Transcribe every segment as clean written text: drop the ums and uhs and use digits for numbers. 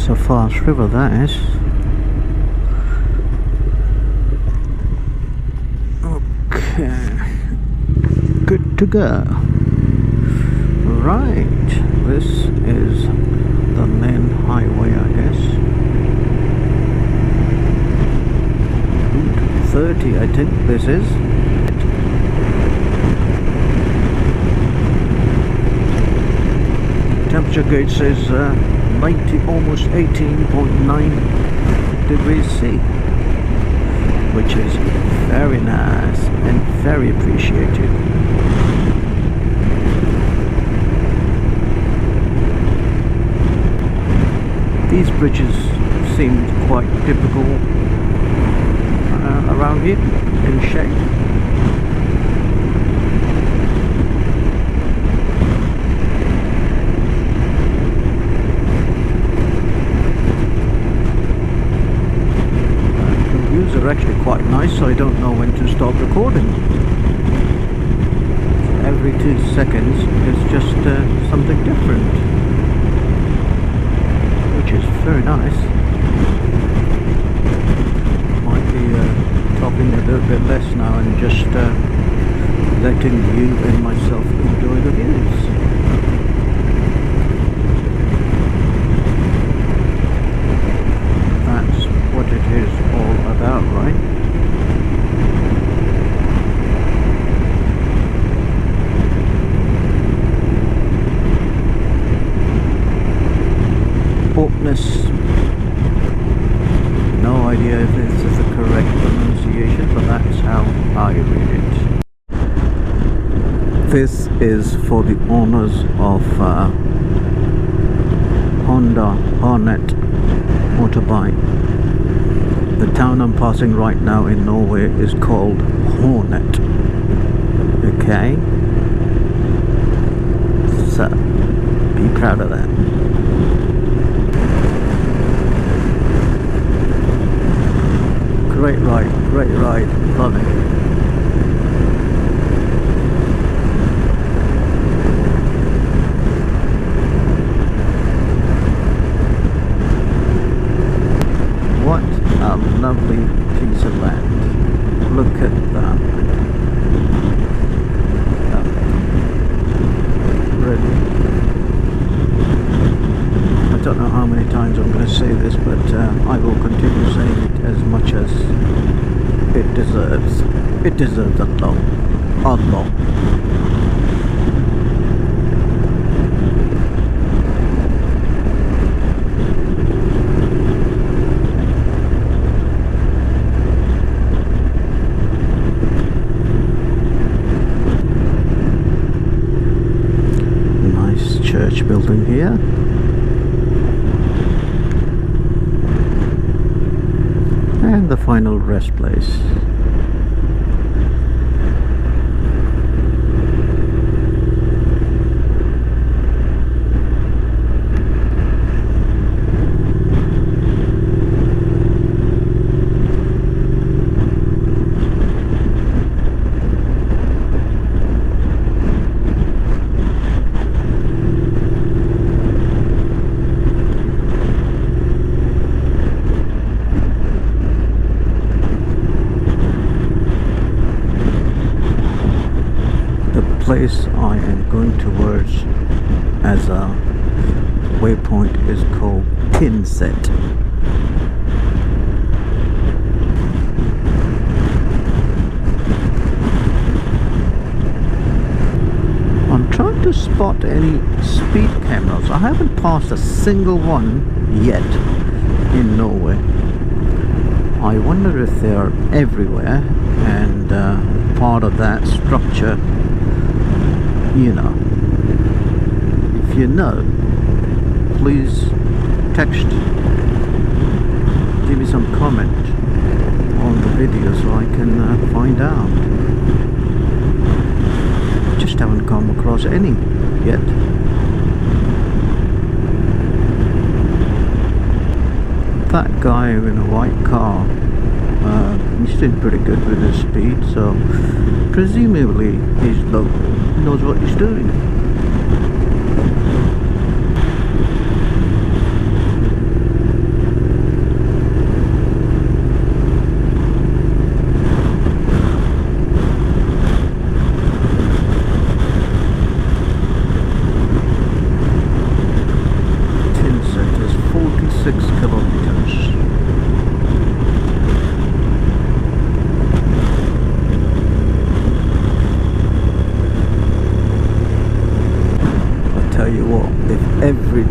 That's a fast river, that is. Okay, good to go. Right, this is the main highway, I guess. Route 30, I think this is. Temperature gauge says 90, almost 18.9 degrees C, which is very nice and very appreciated. These bridges seem quite typical around here in shape. Are actually quite nice, so I don't know when to stop recording. Every 2 seconds is just something different, which is very nice. Might be talking a little bit less now and just letting you and myself enjoy the views. What it is all about, right? Portness. No idea if this is the correct pronunciation, but that's how I read it. This is for the owners of Honda Hornet motorbike. The town I'm passing right now in Norway is called Hornet. Okay? So, be proud of that. Great ride, love it. What a lovely piece of land. Look at that. Really. I don't know how many times I'm going to say this, but I will continue saying it as much as it deserves. It deserves a lot. A lot. Church building here, and the final rest place. Place I am going towards as a waypoint is called Pinset. I'm trying to spot any speed cameras. I haven't passed a single one yet in Norway. I wonder if they are everywhere and part of that structure. You know, if you know, please text, give me some comment on the video so I can find out. Just haven't come across any yet. That guy in a white car, he's doing pretty good with his speed, so presumably he's local, knows what he's doing.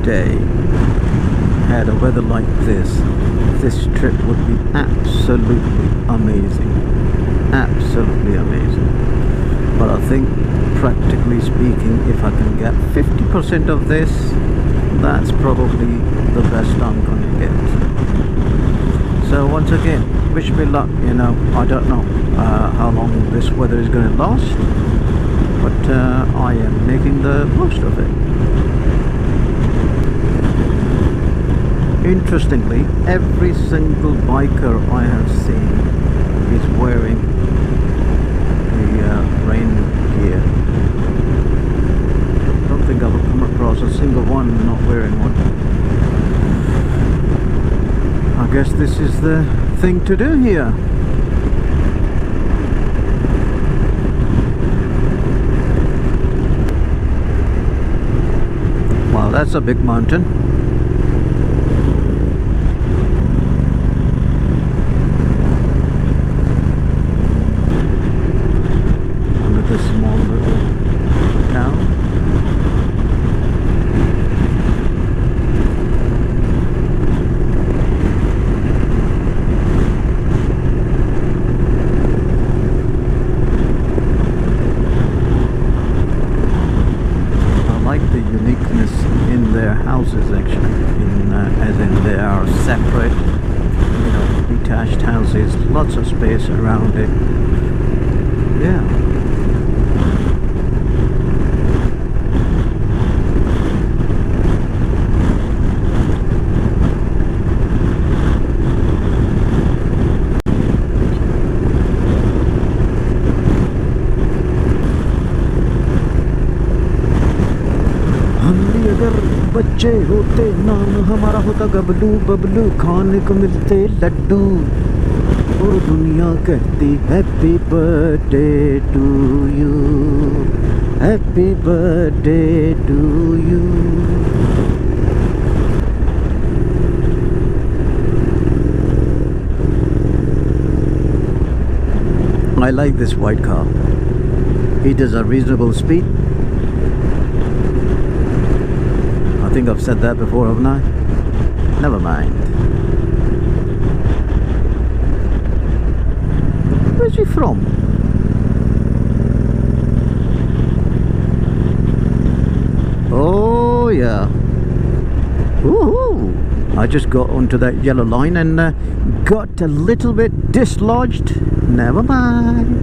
day had a weather like this trip would be absolutely amazing. Absolutely amazing. But I think, practically speaking, if I can get 50% of this, that's probably the best I'm gonna get. So once again, wish me luck. You know, I don't know how long this weather is going to last, but I am making the most of it. Interestingly, every single biker I have seen is wearing the rain gear. I don't think I've come across a single one not wearing one. I guess this is the thing to do here. Wow, that's a big mountain. Look at this small little town. Houses actually, as in they are separate, you know, detached houses, lots of space around it. Yeah. बच्चे होते नाम हमारा होता गबलू बबलू खाने को मिलते लड्डू और दुनिया कहती happy birthday to you, happy birthday to you. I like this white car. It is a reasonable speed. I think I've said that before, haven't I? Never mind. Where's he from? Oh yeah. Woohoo! I just got onto that yellow line and got a little bit dislodged. Never mind.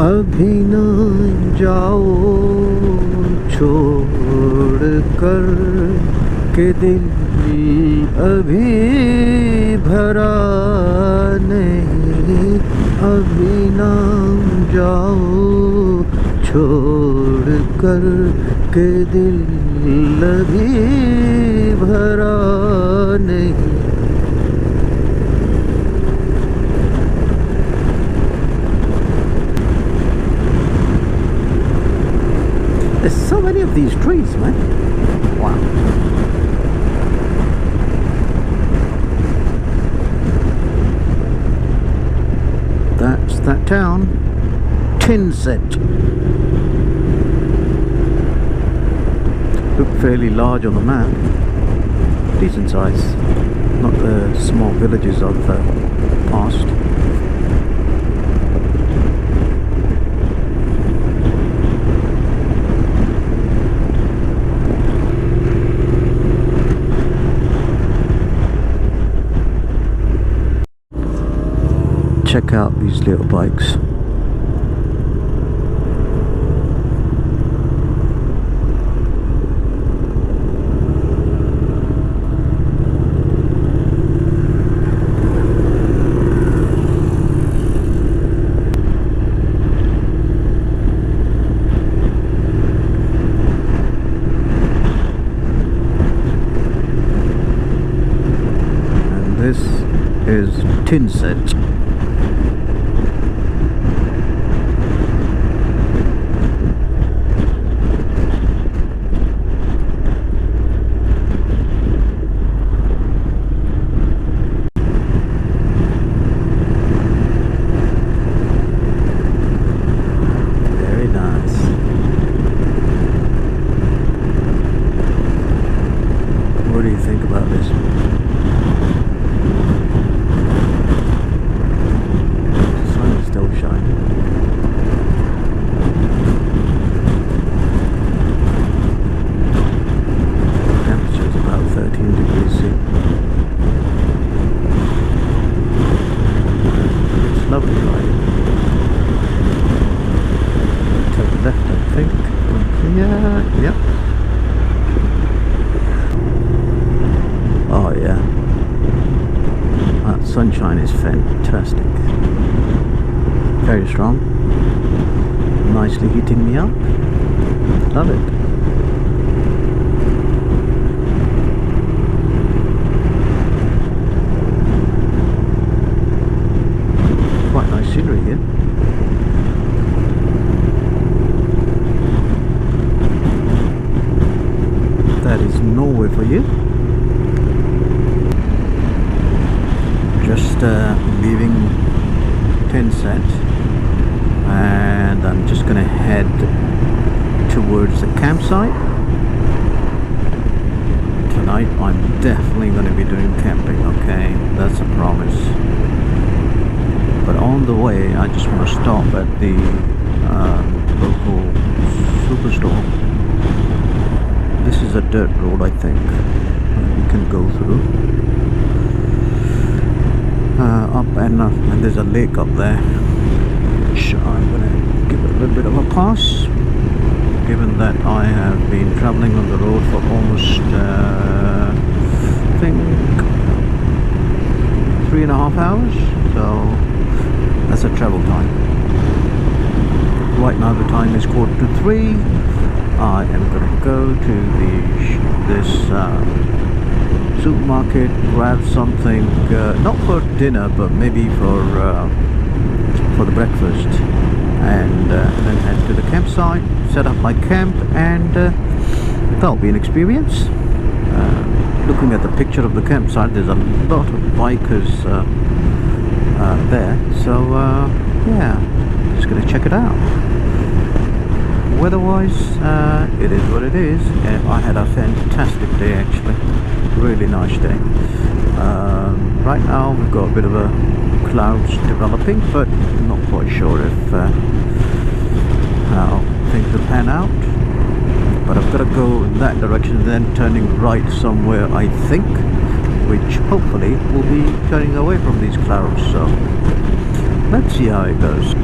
अभी न जाओ छोड़ कर के दिल अभी भरा नहीं, अभी न जाओ छोड़ कर के दिल अभी भरा नहीं. There's so many of these trees, man. Wow. That's that town. Tinset. Look fairly large on the map. Decent size. Not the small villages I've passed. Check out these little bikes. And this is Tinset. do you think about this? The sun is still shining. Temperature is about 13 degrees C. It's lovely riding. Take left, I think. Yeah, yep. Oh yeah, that sunshine is fantastic. Very strong, nicely heating me up. Love it. Quite nice scenery here. That is Norway for you. Just leaving Tensat, and I'm just going to head towards the campsite. Tonight I'm definitely going to be doing camping, okay? That's a promise. But on the way I just want to stop at the local superstore. This is a dirt road, I think, we can go through. Up and there's a lake up there, which I'm going to give it a little bit of a pass, given that I have been traveling on the road for almost I think 3.5 hours, so that's a travel time. Right now the time is 2:45. I am going to go to this supermarket, grab something, not for dinner, but maybe for the breakfast, and then head to the campsite, set up my camp, and that'll be an experience. Looking at the picture of the campsite, there's a lot of bikers there, so yeah, just gonna check it out. Weather-wise, it is what it is. I had a fantastic day actually. Really nice day. Right now we've got a bit of a clouds developing, but I'm not quite sure if how things will pan out. But I've got to go in that direction and then turning right somewhere, I think, which hopefully will be turning away from these clouds. So let's see how it goes.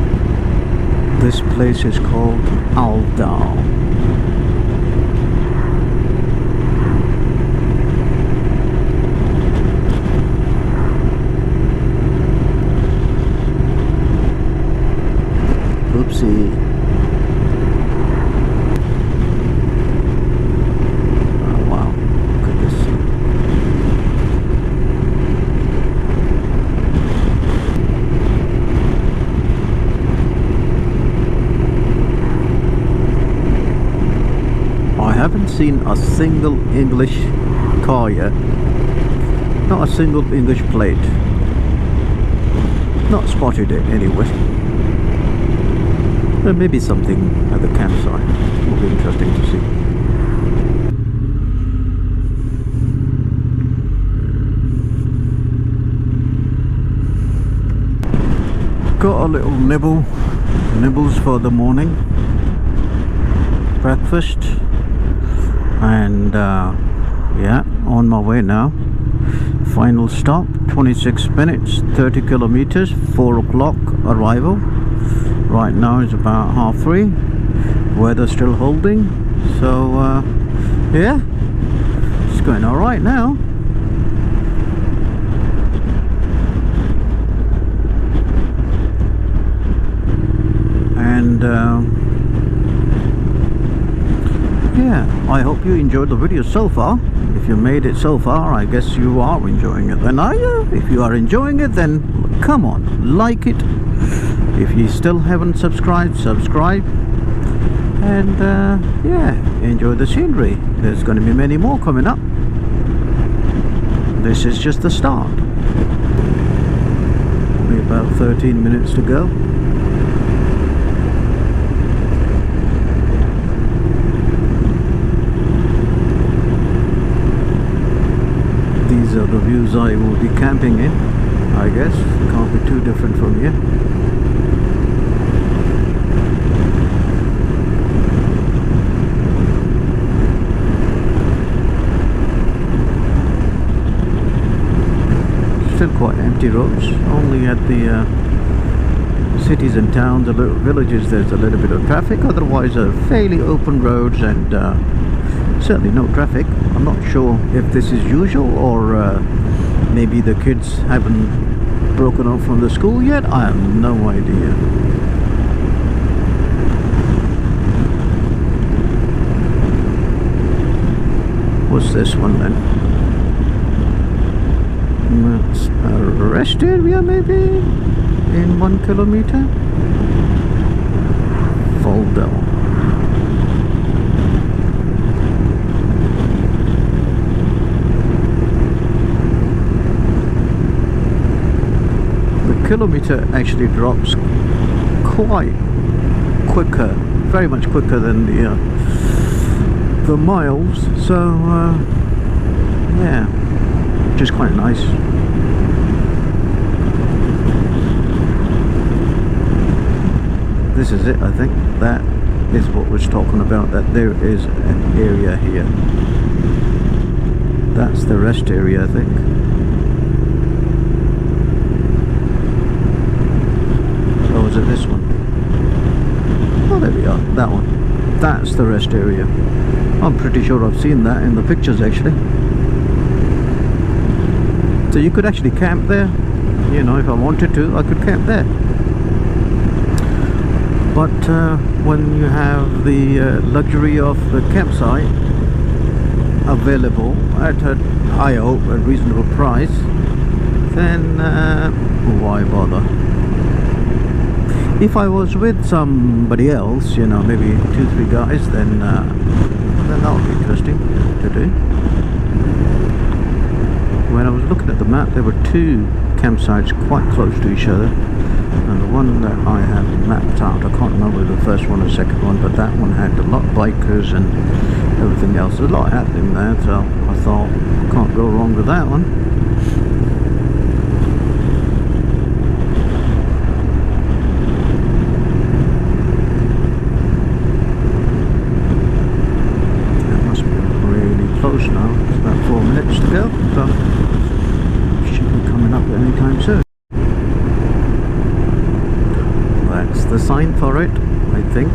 This place is called Aldal. Oopsie. Oh wow, look at this. I haven't seen a single English car yet. Not a single English plate. Not spotted it anyway. There may be something at the campsite. Will be interesting to see. Got a little nibbles for the morning breakfast, and yeah, on my way now. Final stop, 26 minutes, 30 kilometers, 4 o'clock arrival. Right now is about 3:30. Weather still holding, so yeah, it's going all right now. And yeah, I hope you enjoyed the video so far. If you made it so far, I guess you are enjoying it then, are you? If you are enjoying it, then come on, like it. If you still haven't subscribed, subscribe. And yeah, enjoy the scenery. There's going to be many more coming up. This is just the start. Only about 13 minutes to go. These are the views I will be camping in, I guess. Can't be too different from here. Still quite empty roads. Only at the cities and towns, the little villages, there's a little bit of traffic. Otherwise, fairly open roads and certainly no traffic. I'm not sure if this is usual or maybe the kids haven't broken off from the school yet. I have no idea. What's this one then? It's a rest area maybe in 1 kilometer. Folder. Kilometer actually drops quite quicker, very much quicker than the miles, so yeah, which is quite nice. This is it, I think. That is what we're talking about, that there is an area here. That's the rest area, I think. Is it this one? Oh, there we are, that one. That's the rest area. I'm pretty sure I've seen that in the pictures actually. So you could actually camp there, you know, if I wanted to, I could camp there. But when you have the luxury of the campsite available at a, I hope, a reasonable price, then why bother? If I was with somebody else, you know, maybe 2-3 guys, then that would be interesting to do. When I was looking at the map, there were 2 campsites quite close to each other, and the one that I had mapped out, I can't remember the first one or the second one, but that one had a lot of bikers and everything else. There's a lot happening there, so I thought, can't go wrong with that one. Close now, it's about 4 minutes to go, so should be coming up anytime soon. That's the sign for it, I think.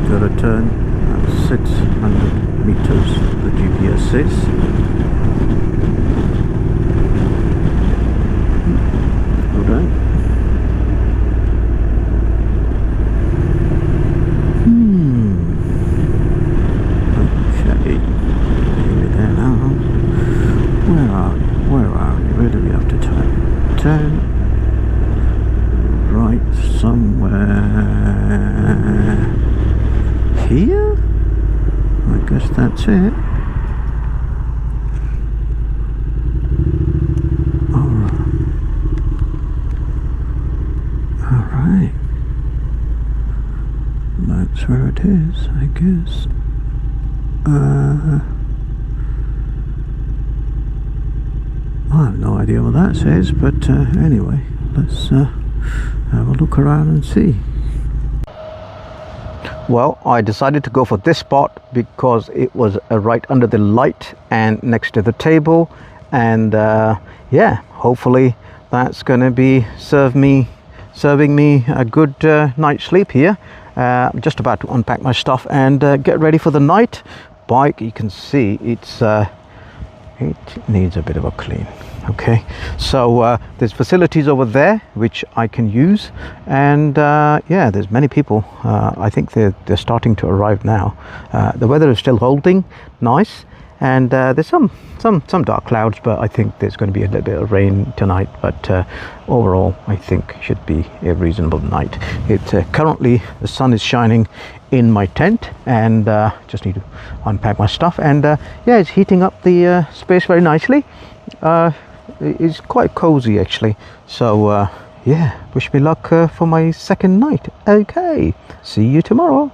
Got a turn at 600 meters, the GPS says. Slow down. Turn right somewhere here. I guess that's it. All right. That's where it is, I guess. I have no idea what that says, but anyway, let's have a look around and see. Well, I decided to go for this spot because it was right under the light and next to the table, and yeah, hopefully that's going to be serving me a good night's sleep here. I'm just about to unpack my stuff and get ready for the night. Bike, you can see it needs a bit of a clean. Okay, so there's facilities over there which I can use, and yeah, there's many people. I think they're starting to arrive now. The weather is still holding nice, and there's some dark clouds, but I think there's going to be a little bit of rain tonight, but overall I think should be a reasonable night. Currently the sun is shining in my tent, and just need to unpack my stuff, and yeah, it's heating up the space very nicely. It's quite cozy actually, so yeah, wish me luck for my second night. Okay, see you tomorrow.